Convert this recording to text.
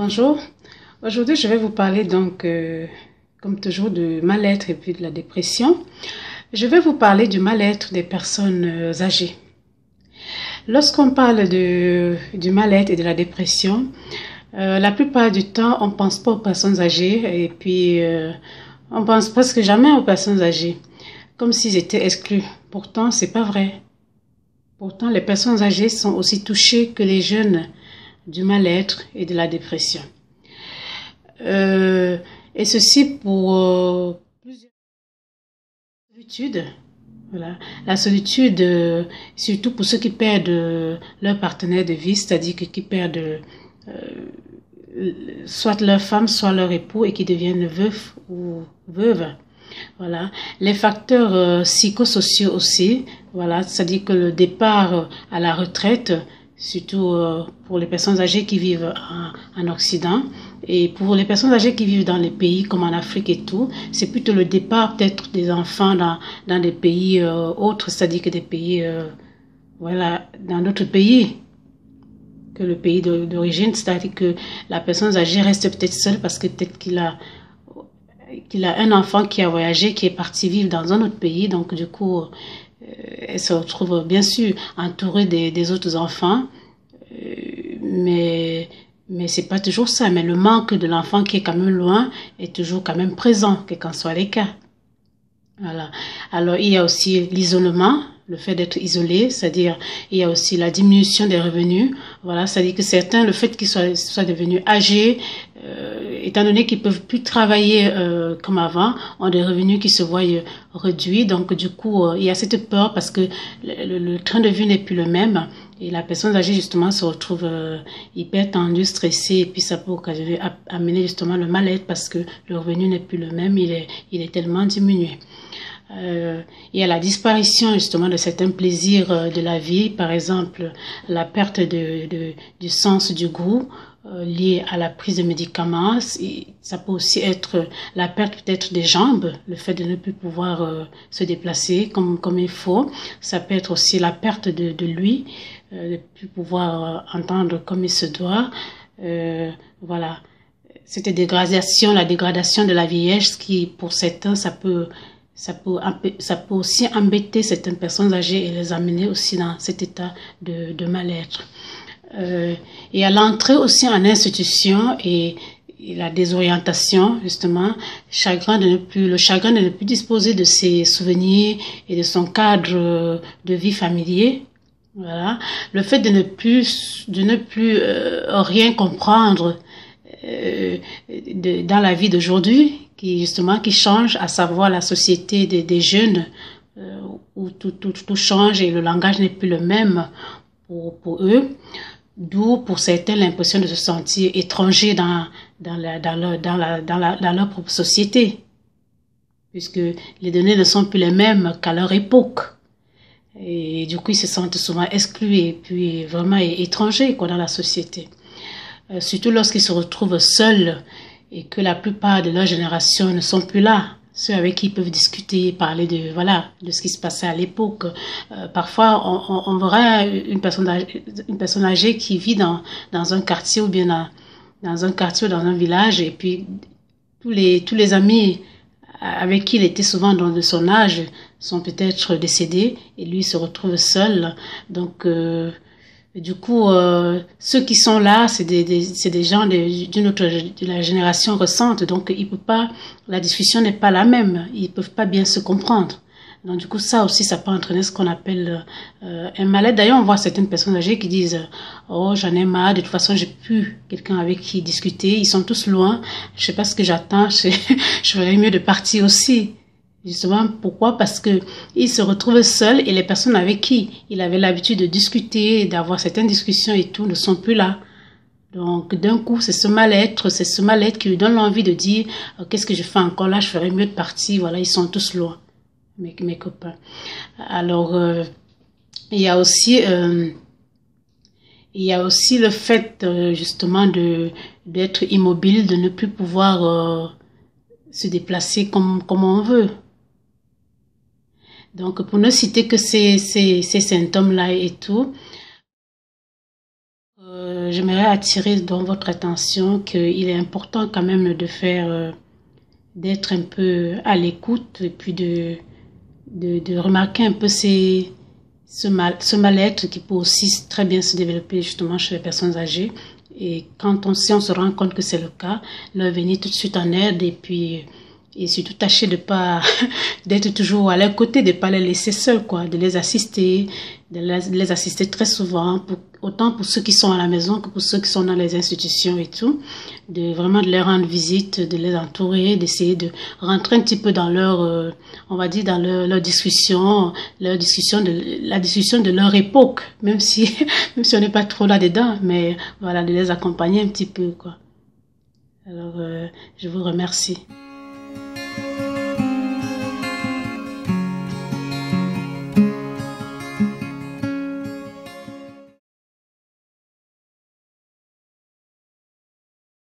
Bonjour, aujourd'hui je vais vous parler donc comme toujours de mal-être et puis de la dépression. Je vais vous parler du mal-être des personnes âgées. Lorsqu'on parle du mal-être et de la dépression, la plupart du temps on pense pas aux personnes âgées et puis on pense presque jamais aux personnes âgées, comme s'ils étaient exclus. Pourtant c'est pas vrai. Pourtant les personnes âgées sont aussi touchées que les jeunes du mal-être et de la dépression. Et ceci pour plusieurs solitudes. Voilà. La solitude, surtout pour ceux qui perdent leur partenaire de vie, c'est-à-dire qui perdent soit leur femme, soit leur époux et qui deviennent veufs ou veuves. Voilà. Les facteurs psychosociaux aussi, voilà, c'est-à-dire que le départ à la retraite, surtout pour les personnes âgées qui vivent en Occident et pour les personnes âgées qui vivent dans les pays comme en Afrique et tout, c'est plutôt le départ peut-être des enfants dans des pays autres, c'est-à-dire que des pays, voilà, dans d'autres pays que le pays d'origine, c'est-à-dire que la personne âgée reste peut-être seule parce que peut-être qu'il a un enfant qui a voyagé, qui est parti vivre dans un autre pays, donc du coup, elle se retrouve bien sûr entourée des autres enfants, mais c'est pas toujours ça. Mais le manque de l'enfant qui est quand même loin est toujours quand même présent, quel qu'en soit les cas. Voilà. Alors il y a aussi l'isolement, le fait d'être isolé, c'est-à-dire il y a aussi la diminution des revenus. Voilà, c'est-à-dire que certains, le fait qu'ils soient devenus âgés, étant donné qu'ils peuvent plus travailler comme avant, ont des revenus qui se voient réduits. Donc du coup, il y a cette peur parce que le train de vie n'est plus le même. Et la personne âgée, justement, se retrouve hyper tendue, stressée, et puis ça peut amener justement le mal-être parce que le revenu n'est plus le même, il est tellement diminué. Il y a la disparition justement de certains plaisirs de la vie, par exemple la perte du sens du goût lié à la prise de médicaments. Ça peut aussi être la perte peut-être des jambes, le fait de ne plus pouvoir se déplacer comme il faut. Ça peut être aussi la perte de l'ouïe, de ne plus pouvoir entendre comme il se doit. Voilà. Cette dégradation, la dégradation de la vieillesse qui pour certains ça peut aussi embêter certaines personnes âgées et les amener aussi dans cet état de mal-être. Et à l'entrée aussi en institution et la désorientation, justement, le chagrin de ne plus disposer de ses souvenirs et de son cadre de vie familier. Voilà. Le fait de ne plus rien comprendre dans la vie d'aujourd'hui, qui change, à savoir la société des jeunes, où tout change et le langage n'est plus le même pour eux, d'où pour certains l'impression de se sentir étrangers dans leur propre société, puisque les données ne sont plus les mêmes qu'à leur époque. Et du coup, ils se sentent souvent exclus et puis vraiment étrangers dans la société. Surtout lorsqu'ils se retrouvent seuls et que la plupart de leur génération ne sont plus là, ceux avec qui ils peuvent discuter, parler de ce qui se passait à l'époque. Parfois, on verra une personne âgée qui vit dans un quartier ou bien dans un quartier ou dans un village, et puis tous les amis avec qui il était souvent de son âge sont peut-être décédés et lui se retrouve seul. Donc du coup, ceux qui sont là, c'est des gens de la génération récente, donc la discussion n'est pas la même, ils peuvent pas bien se comprendre. Donc du coup, ça aussi, ça peut entraîner ce qu'on appelle un mal-être. D'ailleurs, on voit certaines personnes âgées qui disent oh, j'en ai marre, de toute façon, j'ai plus quelqu'un avec qui discuter, ils sont tous loin, je sais pas ce que j'attends, je ferais mieux de partir aussi. Justement, pourquoi? Parce que il se retrouve seul et les personnes avec qui il avait l'habitude de discuter, d'avoir certaines discussions et tout, ne sont plus là. Donc, d'un coup, c'est ce mal-être qui lui donne l'envie de dire qu'est-ce que je fais encore là, je ferais mieux de partir. Voilà, ils sont tous loin, mes copains. Alors, il y a aussi le fait justement d'être immobile, de ne plus pouvoir se déplacer comme on veut. Donc, pour ne citer que ces symptômes-là et tout, j'aimerais attirer dans votre attention qu'il est important quand même de faire, d'être un peu à l'écoute et puis de remarquer un peu ce mal-être qui peut aussi très bien se développer justement chez les personnes âgées. Et si on se rend compte que c'est le cas, leur venir tout de suite en aide et surtout tâcher de pas d'être toujours à leur côté, de pas les laisser seuls, quoi, de les assister, de les assister très souvent, autant pour ceux qui sont à la maison que pour ceux qui sont dans les institutions et tout, de vraiment de leur rendre visite, de les entourer, d'essayer de rentrer un petit peu dans leur, on va dire dans leur discussion, la discussion de leur époque, même si on n'est pas trop là-dedans, mais voilà, de les accompagner un petit peu, quoi. Alors, je vous remercie.